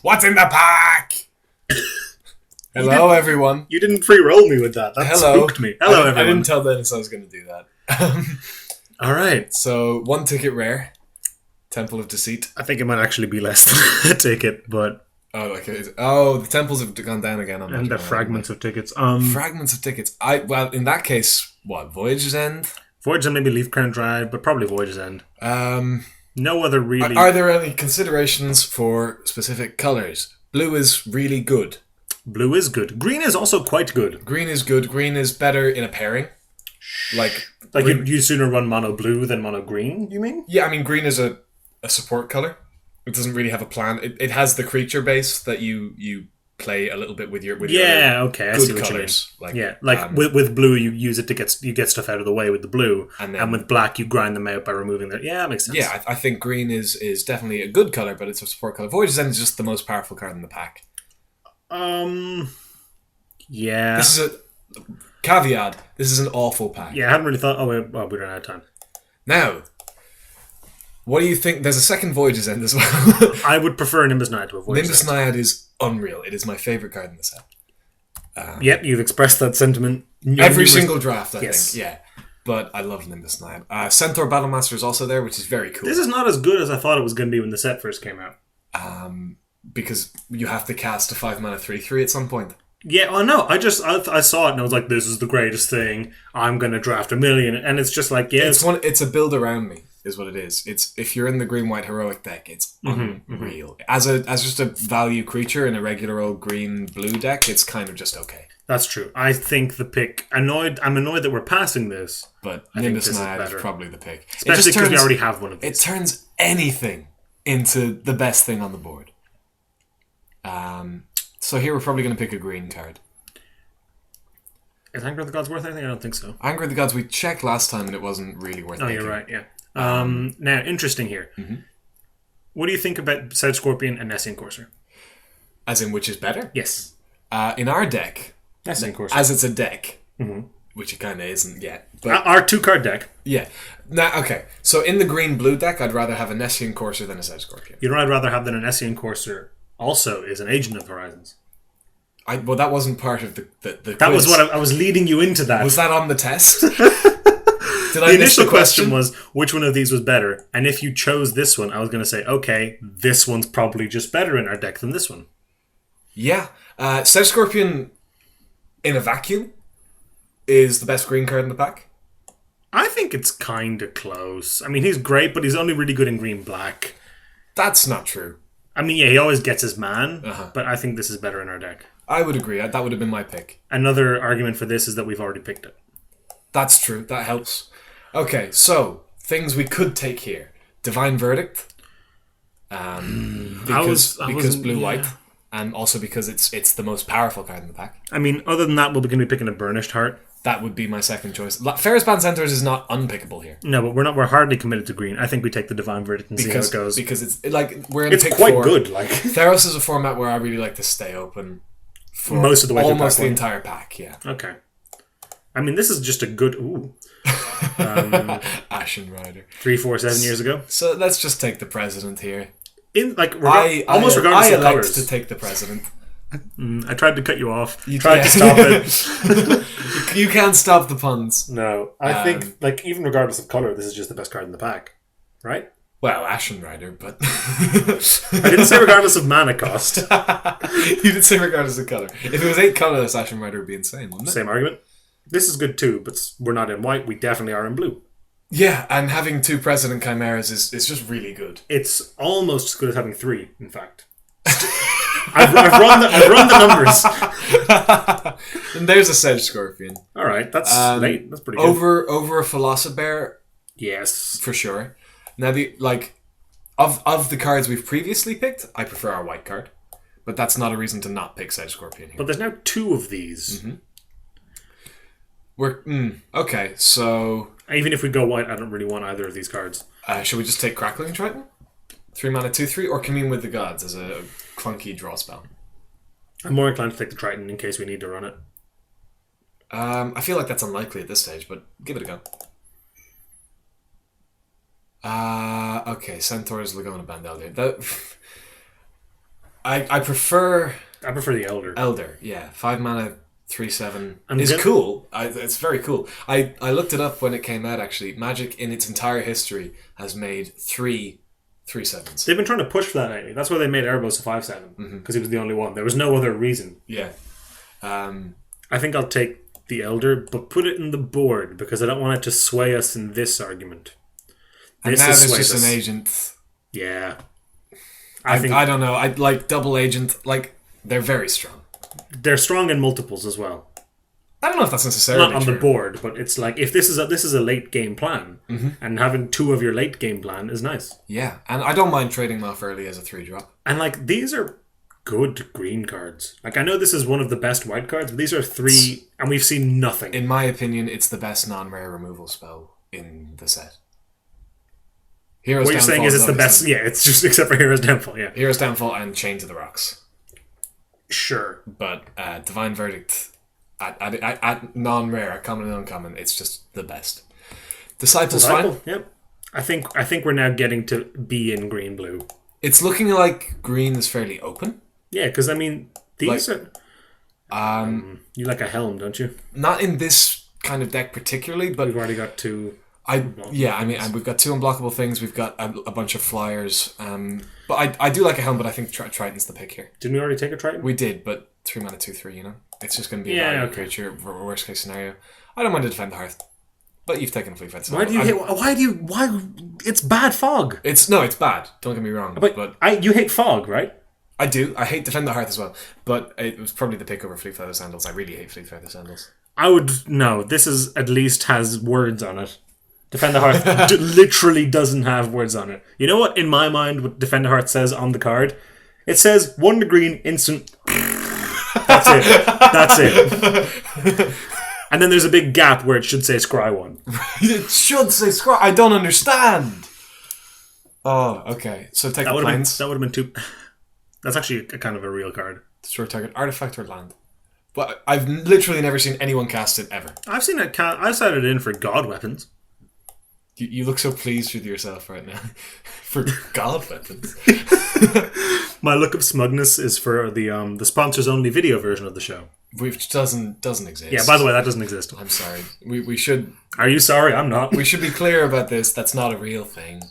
What's in the pack? Hello, everyone. You didn't pre-roll me with that. That spooked me. Hello, everyone. I didn't tell Denis I was going to do that. All right. So, 1 ticket rare. Temple of Deceit. I think it might actually be less than a ticket, but... Oh, okay. Oh, the temples have gone down again. And the fragments of tickets. Fragments of tickets. Well, in that case, what? Voyage's End? Voyage's End, maybe Leaf Crown Drive, but probably Voyage's End. No other really... Are there any considerations for specific colours? Blue is really good. Blue is good. Green is also quite good. Green is good. Green is better in a pairing. Like you'd sooner run mono blue than mono green, you mean? Yeah, I mean, green is a support colour. It doesn't really have a plan. It has the creature base that you play a little bit with your okay, I see what colours. you mean. With blue, you use it to get stuff out of the way with the blue, and with black, you grind them out by removing the... Yeah, that makes sense. Yeah, I think green is definitely a good colour, but it's a support colour. Voyage's End is just the most powerful card in the pack. Yeah. This is a... Caveat, this is an awful pack. Yeah, I hadn't really thought... Oh, we ran out of time. Now... What do you think? There's a second Voyage's End as well. I would prefer Nimbus Naiad to a Voyage's Nimbus Naiad is unreal. It is my favourite card in the set. Yep, you've expressed that sentiment. Every single draft, I yes. think. Yeah. But I love Nimbus Naiad. Centaur Battlemaster is also there, which is very cool. This is not as good as I thought it was going to be when the set first came out. Because you have to cast a 5-mana 3/3 at some point. Yeah, oh no, I saw it and I was like, this is the greatest thing. I'm going to draft 1,000,000. And it's just like, yeah. It's a build around me. Is what it is. It's if you're in the green-white heroic deck, it's unreal. As just a value creature in a regular old green-blue deck, it's kind of just okay. That's true. I think the pick... I'm annoyed that we're passing this. But Nimbus Naiad is probably the pick. Especially because we already have one of these. It turns anything into the best thing on the board. So here we're probably going to pick a green card. Is Anger of the Gods worth anything? I don't think so. Anger of the Gods, we checked last time and it wasn't really worth picking. You're right, yeah. Now, interesting here. Mm-hmm. What do you think about South Scorpion and Nessian Courser? As in which is better? Yes. In our deck, Nessian Courser. as it's a deck, which it kind of isn't yet. But our 2-card deck. Yeah. Now, okay. So in the green-blue deck, I'd rather have a Nessian Courser than a South Scorpion. You know what I'd rather have than a Nessian Courser also is an Agent of Horizons. Well, that wasn't part of the quiz. That was what I was leading you into that. Was that on the test? The initial question was, which one of these was better? And if you chose this one, I was going to say, okay, this one's probably just better in our deck than this one. Yeah. South Scorpion, in a vacuum, is the best green card in the pack. I think it's kind of close. I mean, he's great, but he's only really good in green-black. That's not true. I mean, yeah, he always gets his man, but I think this is better in our deck. I would agree. That would have been my pick. Another argument for this is that we've already picked it. That's true. That helps. Okay, so things we could take here: Divine Verdict, because blue-white, and also because it's the most powerful card in the pack. I mean, other than that, we're going to be picking a Burnished Heart. That would be my second choice. Ferrous Band Centaurs is not unpickable here. No, but we're hardly committed to green. I think we take the Divine Verdict and see how it goes. Because it's like we're in it's pick quite 4. good. Like Theros is a format where I really like to stay open for most of the way almost the entire pack. Yeah. Okay. I mean, this is just a good. Ooh. Ashen Rider. 3, 4, 7 years ago. So let's just take the president here. Almost regardless of colors. to take the president. I tried to cut you off. You tried to stop it. You can't stop the puns. No, I think even regardless of color, this is just the best card in the pack, right? Well, Ashen Rider, but I didn't say regardless of mana cost. You did say regardless of color. If it was 8 colorless, Ashen Rider would be insane, wouldn't it? Same argument. This is good too, but we're not in white. We definitely are in blue. Yeah, and having 2 President Chimeras is just really good. It's almost as good as having 3, in fact. I've run the numbers. And there's a Sedge Scorpion. All right, that's late. That's pretty good. Over a Philosopher, yes, for sure. Now of the cards we've previously picked, I prefer our white card, but that's not a reason to not pick Sedge Scorpion here. But there's now 2 of these. Mm-hmm. Okay, so even if we go white, I don't really want either of these cards. Should we just take Crackling Triton? 3 mana 2/3, or Commune with the Gods as a clunky draw spell? I'm more inclined to take the Triton in case we need to run it. I feel like that's unlikely at this stage, but give it a go. Okay, Centaur's Laguna Bandelier. I prefer the Elder. Elder. Yeah, 5 mana, 3/7 is cool. It's very cool. I looked it up when it came out. Actually, Magic in its entire history has made 3/7s. They've been trying to push for that lately. That's why they made Erebos a 5/7 because he was the only one. There was no other reason. Yeah. I think I'll take the Elder, but put it in the board because I don't want it to sway us in this argument. And now there's just an agent. Yeah. I don't know. I like double agent. Like, they're very strong. They're strong in multiples as well. I don't know if that's necessarily not on true. the board, but it's like if this is a late game plan, and having 2 of your late game plan is nice. Yeah, and I don't mind trading them off early as a 3-drop. And like these are good green cards. Like I know this is one of the best white cards, but these are 3, and we've seen nothing. In my opinion, it's the best non-rare removal spell in the set. What you're saying is it's the best. Yeah, it's just except for Hero's Downfall. Yeah, Hero's Downfall and Chain to the Rocks. Sure, but Divine Verdict at non-rare, at common and uncommon, it's just the best. Disciple's fine. Yep. I think we're now getting to be in green blue. It's looking like green is fairly open. Yeah, because I mean these are. You like a helm, don't you? Not in this kind of deck particularly, but we've already got 2. We've got 2 unblockable things. We've got a bunch of flyers. But I do like a helm, but I think Triton's the pick here. Didn't we already take a Triton? We did, but 3 mana 2/3. You know, it's just going to be a value creature. Worst case scenario. I don't mind to defend the Hearth, but you've taken a Fleet Fed. Why? It's bad fog. It's bad. Don't get me wrong. But you hate fog, right? I do. I hate Defend the Hearth as well, but it was probably the pick over Fleet Feather Sandals. I really hate Fleet Feather Sandals. This is at least has words on it. Defend the Hearth literally doesn't have words on it. You know what, in my mind, what Defend the Hearth says on the card? It says 1 to green, instant. That's it. And then there's a big gap where it should say Scry 1. It should say Scry. I don't understand. Oh, okay. So take the planes. That would have been 2. That's actually a kind of a real card. Destroy target artifact or land. But I've literally never seen anyone cast it ever. I've seen it. I set it in for God Weapons. You look so pleased with yourself right now. For God Weapons. My look of smugness is for the sponsors only video version of the show. Which doesn't exist. Yeah, by the way, that doesn't exist. I'm sorry. We should... Are you sorry? I'm not. We should be clear about this. That's not a real thing.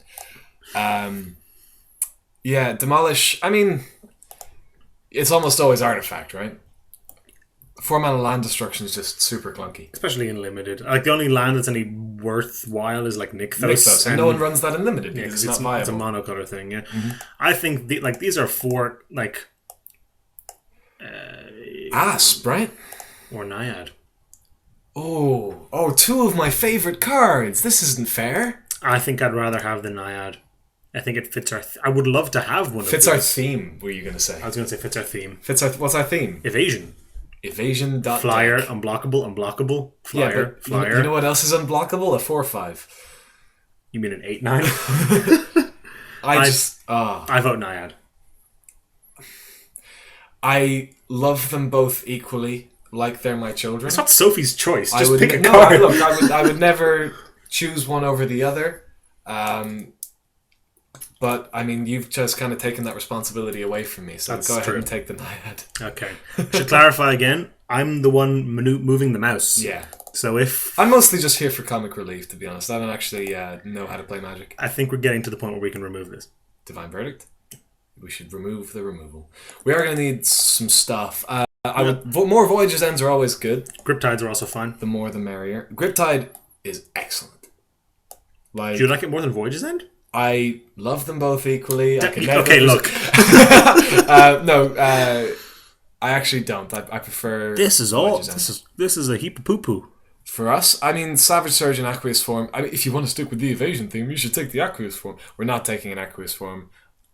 Yeah, Demolish... I mean... It's almost always artifact, right? 4 mana land destruction is just super clunky. Especially in limited. Like, the only land that's any worthwhile is, like, Nykthos. And no one runs that in limited because it's not viable. It's a monocolor thing, yeah. Mm-hmm. I think, these are 4, like... Asp, right? Or Naiad. Oh, 2 of my favourite cards. This isn't fair. I think I'd rather have the Naiad. I think it fits our... I would love to have one of these. Fits our theme, were you going to say? I was going to say fits our theme. What's our theme? Evasion. Evasion. Flyer, unblockable. Flyer, flyer. You know what else is unblockable? A 4/5. You mean an 8/9? I vote Naiad. I love them both equally, like they're my children. It's not Sophie's choice. Just pick a card. I would never choose one over the other. But, I mean, you've just kind of taken that responsibility away from me, so That's go ahead true. and take the Naiad. Okay. To clarify again, I'm the one moving the mouse. Yeah. So if... I'm mostly just here for comic relief, to be honest. I don't actually know how to play Magic. I think we're getting to the point where we can remove this. Divine Verdict? We should remove the removal. We are going to need some stuff. More Voyage's Ends are always good. Griptides are also fine. The more the merrier. Griptide is excellent. Do you like it more than Voyage's End? I love them both equally. Okay, look. I actually don't. I prefer... This is all... This is a heap of poo-poo. For us, I mean, Savage Surge and Aqueous Form... I mean, if you want to stick with the evasion theme, you should take the Aqueous Form. We're not taking an Aqueous Form.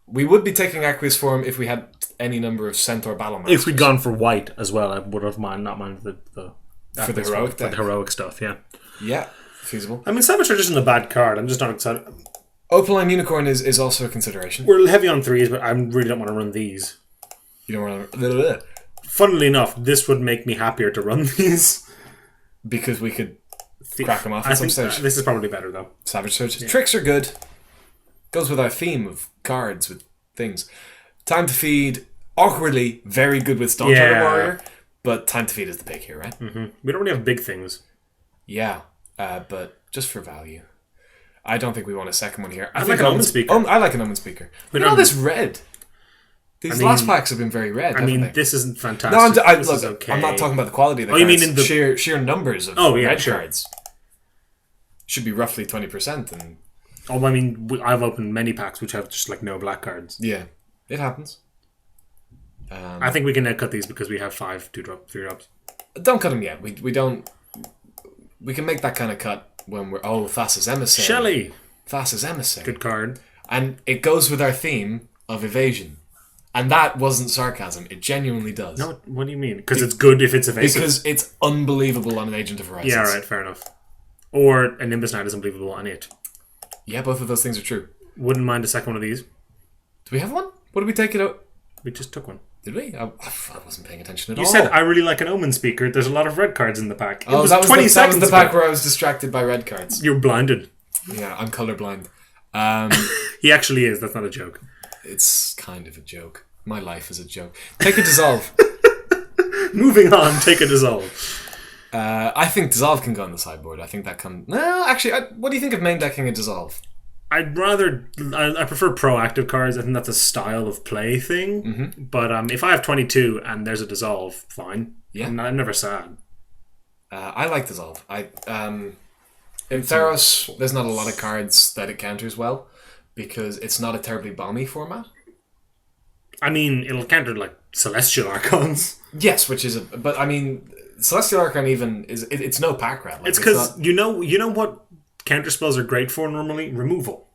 We would be taking Aqueous Form if we had any number of Centaur Battle Masters. If we'd gone for white as well, I would have not minded the for the heroic deck. For the heroic stuff, yeah. Yeah, feasible. I mean, Savage Surge isn't a bad card. I'm just not excited. Opaline Unicorn is also a consideration. We're heavy on 3s, but I really don't want to run these. You don't want to... Funnily enough, this would make me happier to run these. Because we could crack them off at some stage. This is probably better, though. Savage Surge. Yeah. Tricks are good. Goes with our theme of cards with things. Time to Feed. awkwardly very good with Stone Shadow Yeah. Warrior, but Time to Feed is the pick here, right? We don't really have big things. Yeah, but just for value. I don't think we want a second one here. I like an Omen Speaker. I like an Omen Speaker. Look at all this red. These last packs have been very red. I mean, they? this isn't fantastic. No, this look, is okay. I'm not talking about the quality of the Oh, cards. you mean in the sheer numbers of red cards? Should be roughly 20%. And oh, I mean, I've opened many packs which have just like no black cards. yeah, it happens. I think we can now cut these because we have 5 2-drop, 3-drops. Don't cut them yet. We don't. We can make that kind of cut when we're Thassa's Emissary. Shelly, Thassa's Emissary. good card. And it goes with our theme of evasion. And that wasn't sarcasm. It genuinely does. No, what do you mean? Because it's good if it's evasive. Because it's unbelievable on an Agent of Horizons. Yeah, right, fair enough. Or a Nimbus Knight is unbelievable on it. Yeah, both of those things are true. Wouldn't mind a second one of these. Do we have one? What did we take it out? We just took one. Did we? I wasn't paying attention at all. You said I really like an Omen Speaker. There's a lot of red cards in the pack. that was 20 seconds the ago. pack where I was distracted by red cards. You're blinded. Yeah, I'm colorblind. He actually is. That's not a joke. It's kind of a joke. My life is a joke. Take a Dissolve. Moving on, take a Dissolve. I think Dissolve can go on the sideboard. I think that can... No, actually, what do you think of main decking a Dissolve? I'd rather... I prefer proactive cards. I think that's a style of play thing. Mm-hmm. But if I have 22 and there's a Dissolve, fine. Yeah. I'm never sad. I like Dissolve. In Theros, there's not a lot of cards that it counters well because it's not a terribly bomby format. I mean, it'll counter, like, Celestial Archons. Yes, which is... But, I mean, Celestial Archon even... It's no pack rat. Like, it's because, you know what counter spells are great for normally? Removal.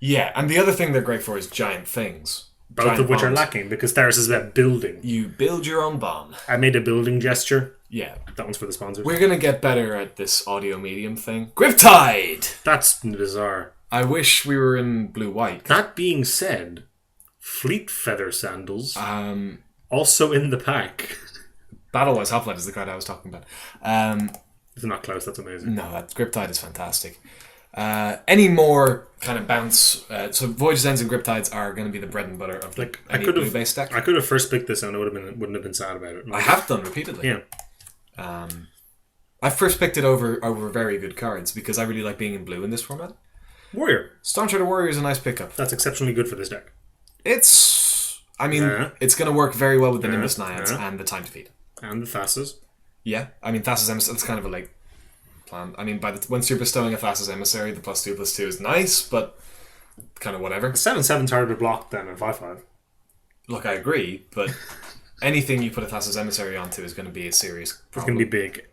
Yeah, and the other thing they're great for is giant things. Both giant of which are bombs. lacking, because Theros is about building. You build your own bomb. I made a building gesture. Yeah. That one's for the sponsors. We're going to get better at this audio medium thing. Griptide! That's bizarre. I wish we were in blue-white. That being said, Fleet Feather Sandals, also in the pack. Battle-wise Hoplite is the card I was talking about. It's not close, that's amazing. No, that Griptide is fantastic. Any more kind of bounce... so Voyage's Ends and Griptides are going to be the bread and butter of any blue-based deck. I could have first picked this and I wouldn't have been sad about it. I have done repeatedly. Yeah. I first picked it over very good cards because I really like being in blue in this format. Warrior. Storm Shadow Warrior is a nice pickup. That's exceptionally good for this deck. It's going to work very well with the Nimbus Naiads and the Time to Feed. And the Thassas. Yeah, I mean, Thassa's Emissary, that's kind of a late plan. I mean, once you're bestowing a Thassa's Emissary, the +2/+2 is nice, but kind of whatever. 7/7's harder to block than a 5/5. Look, I agree, but anything you put a Thassa's Emissary onto is going to be a serious problem. It's going to be big.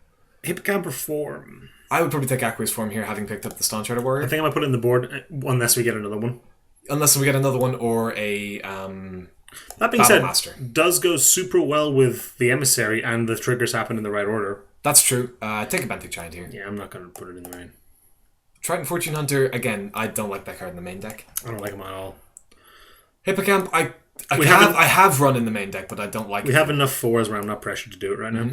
Hippocamper Form. I would probably take Aqueous Form here, having picked up the Stone Shadow Warrior. I think I might put it in the board unless we get another one. Unless we get another one or a... that being said, Master. Does go super well with the Emissary and the triggers happen in the right order. That's true. Take a Benthic Giant here. Yeah, I'm not going to put it in the rain. Triton Fortune Hunter, again, I don't like that card in the main deck. I don't like him at all. Hippocamp, I have run in the main deck, but I don't like it. We have enough 4s where I'm not pressured to do it right now.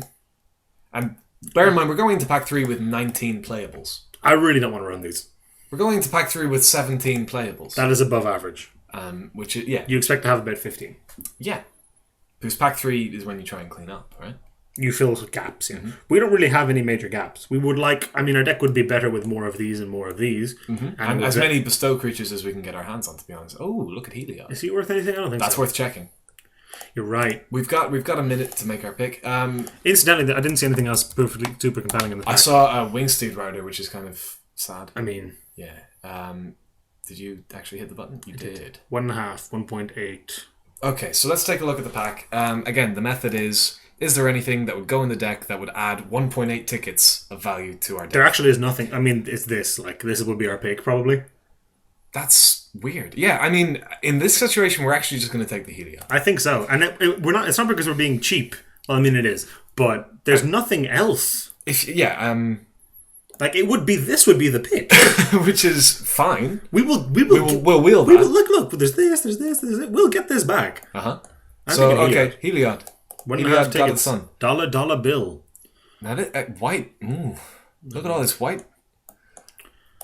And bear in mind, we're going into Pack 3 with 19 playables. I really don't want to run these. We're going into Pack 3 with 17 playables. That is above average. Which is, yeah. You expect to have about 15. Yeah. Because Pack 3 is when you try and clean up, right? You fill gaps, yeah. We don't really have any major gaps. We would like... I mean, our deck would be better with more of these and more of these. And as many bestow creatures as we can get our hands on, to be honest. Oh, look at Helios. Is he worth anything? I don't think That's so. worth checking. You're right. We've got a minute to make our pick. Incidentally, I didn't see anything else super compelling in the pack. I saw a Wingsteed Rider, which is kind of sad. I mean... Yeah. Did you actually hit the button? You did. 1.5, 1.8. Okay, so let's take a look at the pack. Again, the method is there anything that would go in the deck that would add 1.8 tickets of value to our deck? There actually is nothing. I mean, it's this. Like, this would be our pick, probably. That's weird. Yeah, I mean, in this situation, we're actually just going to take the Helio. I think so. And we're not. It's not because we're being cheap. Well, I mean, it is. But there's nothing else. Like, it would be... This would be the pick. Which is fine. We'll wheel that. Look, there's this. We'll get this back. So, okay, Heliod. Heliod God of the Sun. Dollar bill. Now, white. Ooh. Look at all this white.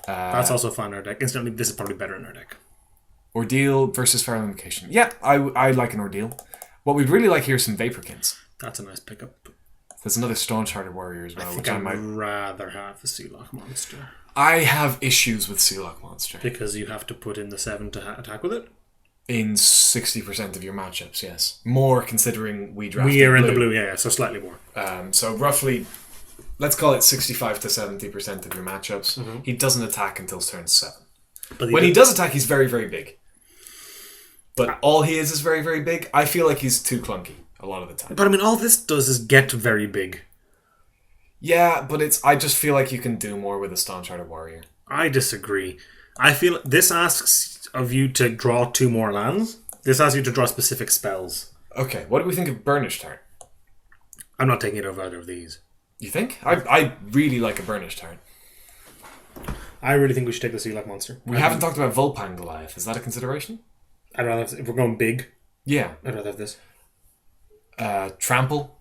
That's also fine in our deck. Incidentally, this is probably better in our deck. Ordeal versus Feral Invocation. Yeah, I like an Ordeal. What we'd really like here is some Vaporkins. That's a nice pickup. There's another Staunch-Hearted Warrior as well, I think which I I'd might... rather have the Sealock Monster. I have issues with Sealock Monster. Because you have to put in the 7 to attack with it? In 60% of your matchups, yes. More considering we draft We are in the blue, yeah, so slightly more. So roughly, let's call it 65 to 70% of your matchups. Mm-hmm. He doesn't attack until turn 7. But When he does attack, he's very, very big. But all he is very, very big. I feel like he's too clunky a lot of the time. But I mean, all this does is get very big. Yeah, but I just feel like you can do more with a Staunch-Hearted Warrior. I disagree. I feel this asks of you to draw 2 more lands. This asks you to draw specific spells. Okay, what do we think of Burnished Heart? I'm not taking it over either of these. You think? I really like a Burnished Heart. I really think we should take the Sealock Monster. We haven't talked about Volpang Goliath. Is that a consideration? I'd rather have, if we're going big, Yeah. I'd rather have this. Trample.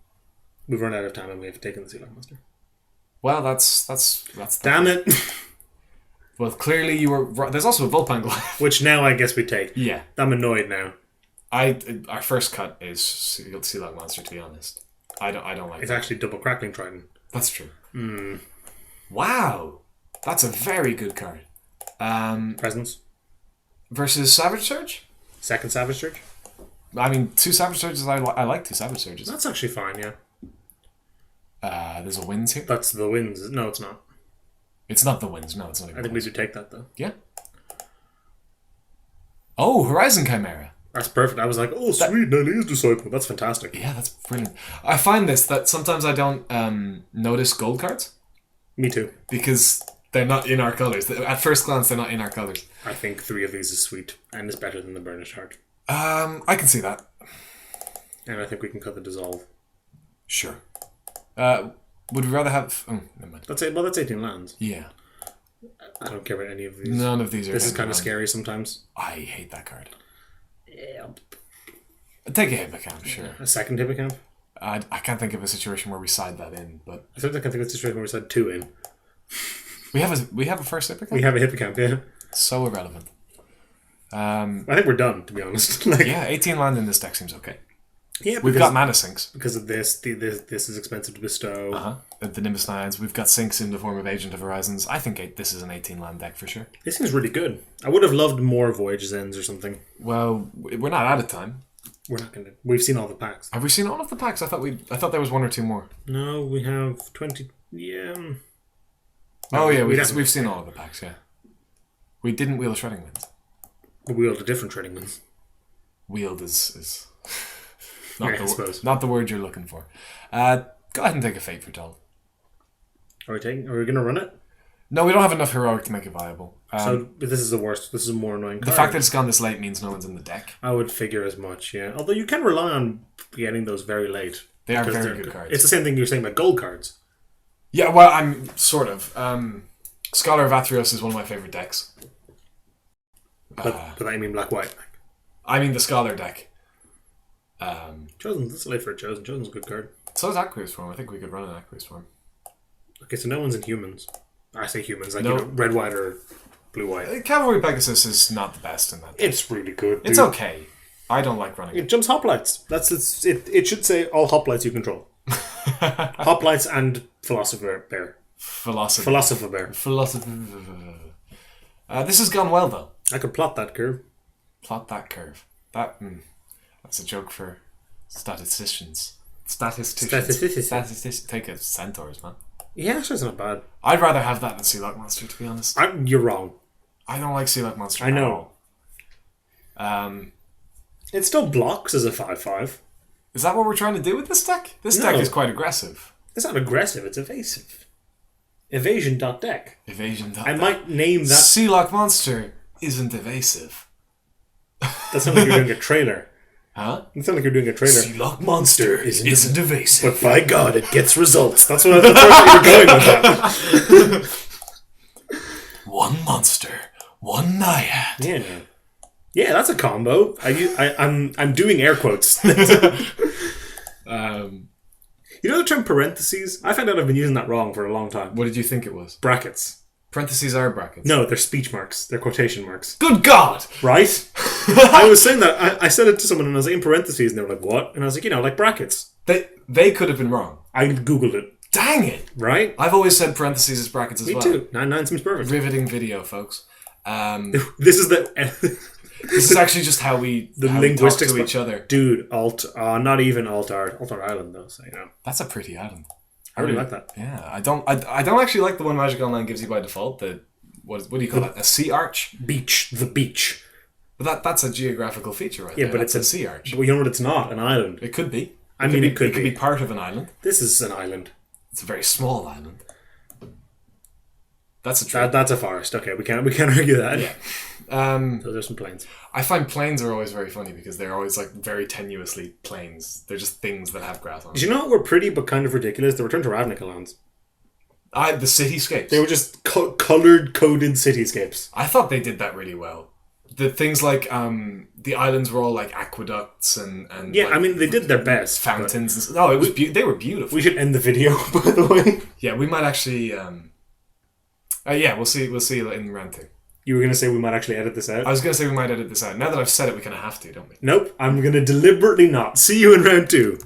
We've run out of time and we have taken the Sealock Monster. Well, that's Damn it! Well, clearly you were right. There's also a Volpang Goliath. Which now I guess we take. Yeah. I'm annoyed now. Our first cut is Sealock Monster, to be honest. I don't like It's actually double Crackling Triton. That's true. Wow. That's a very good card. Presence. Versus Savage Surge? Second Savage Surge. I mean, 2 Savage Surges, I like 2 Savage Surges. That's actually fine, yeah. There's a Winds here. That's the Winds. No, it's not. It's not the Winds. No, it's not even I think we Winds. should take that, though. Yeah. Oh, Horizon Chimera. That's perfect. I was like, oh, sweet, Nelly's Disciple. That's fantastic. Yeah, that's brilliant. I find that sometimes I don't notice gold cards. Me too. Because they're not in our colours. At first glance, they're not in our colours. I think 3 of these is sweet and is better than the Burnished Heart. I can see that. And I think we can cut the Dissolve. Sure. Would we rather have... Oh, never mind. That's 18 lands. Yeah. I don't care about any of these. None of these are... This is kind of scary sometimes. I hate that card. Yeah. Take a Hippocamp, sure. A second Hippocamp? I can't think of a situation where we side that in, but... I think I can think of a situation where we said 2 in. We have a first Hippocamp? We have a Hippocamp, yeah. So irrelevant. I think we're done, to be honest. Like, Yeah, 18 land in this deck seems okay. yeah, We've got mana sinks. because of this. This is expensive to bestow. The Nimbus Nines. We've got sinks in the form of Agent of Horizons. I think this is an 18 land deck for sure. This seems really good. I would have loved more Voyage's Ends or something. Well, we're not out of time. We're not gonna. We've seen all the packs. Have we seen all of the packs? I thought there was 1 or 2 more. No, we have 20. Yeah. Oh yeah, we've definitely- seen all of the packs. Yeah, we didn't wheel Shredding Winds. We wheeled a different trading ones. Wheeled is Yeah, I suppose. not the word you're looking for. Go ahead and take a Fate for Toll. Are we gonna run it? No, we don't have enough heroic to make it viable. So this is the worst. This is a more annoying card. The fact that it's gone this late means no one's in the deck. I would figure as much. Yeah. Although you can rely on getting those very late. They are Because very they're- good cards. It's the same thing you're saying about gold cards. Yeah, well, I'm sort of. Scholar of Athreos is one of my favorite decks. But I mean black white. I mean the Scholar deck. Chosen. That's late for a Chosen. Chosen's a good card. So is Aqueous Form. I think we could run an Aqueous Form. Okay, so no one's in humans. I say humans, like No. red white or blue white. Cavalry Pegasus is not the best in that deck. It's really good. It's dude. okay. I don't like running It it. jumps hoplites. It should say all hoplites you control. Hoplites and Philosopher Bear. Philosophy. Philosopher Bear. Philosophy. This has gone well though. I could plot that curve. Plot that curve. That's a joke for statisticians. Statisticians. Take a Centaurs, man. Yeah, actually, it's not bad. I'd rather have that than Sealock Monster, to be honest. You're wrong. I don't like Sealock Monster. I know. At all. It still blocks as a 5/5. Is that what we're trying to do with this deck? This No. deck is quite aggressive. It's not aggressive, it's evasive. Evasion.deck. Evasion. I might name that. Sealock Monster isn't evasive. That sounds like you're doing a trailer. Huh? It sounds like you're doing a trailer. Sealock Monster isn't evasive. But by God, it gets results. That's what I thought you were going with that. One monster, one naiad. Yeah, no. Yeah, that's a combo. I'm doing air quotes. You know the term parentheses? I found out I've been using that wrong for a long time. What did you think it was? Brackets. Parentheses are brackets. No, they're speech marks. They're quotation marks. Good God! Right? I was saying that. I said it to someone and I was like, in parentheses, and they were like, what? And I was like, like brackets. They could have been wrong. I Googled it. Dang it! Right? I've always said parentheses as brackets as Me well. too. 9 seems perfect. Riveting video, folks. This is the... This is actually just how we linguistics talk to each other. Dude, not even Alt-Art Island, though, so, That's a pretty island. I really like that. Yeah, I don't actually like the one Magic Online gives you by default. What do you call that? A sea arch? The beach. But that's a geographical feature, right? Yeah, but it's a sea arch. But you know what? It's not an island. It could be. It could be part of an island. This is an island. It's a very small island. That's a tree. That's a forest. Okay, we can't argue that. Yeah. So there's some plains. I find plains are always very funny because they're always like very tenuously plains. They're just things that have grass on them. Did you know what were pretty but kind of ridiculous? The Return to Ravnica lands. The cityscapes. They were just colored, coded cityscapes. I thought they did that really well. The things like the islands were all like aqueducts and yeah, like, they did their best. Fountains. No, it was they were beautiful. We should end the video, by the way. Yeah, we might actually. Yeah, we'll see. We'll see in round 2. You were going to say we might actually edit this out? I was going to say we might edit this out. Now that I've said it, we kind of have to, don't we? Nope. I'm going to deliberately not. See you in round 2.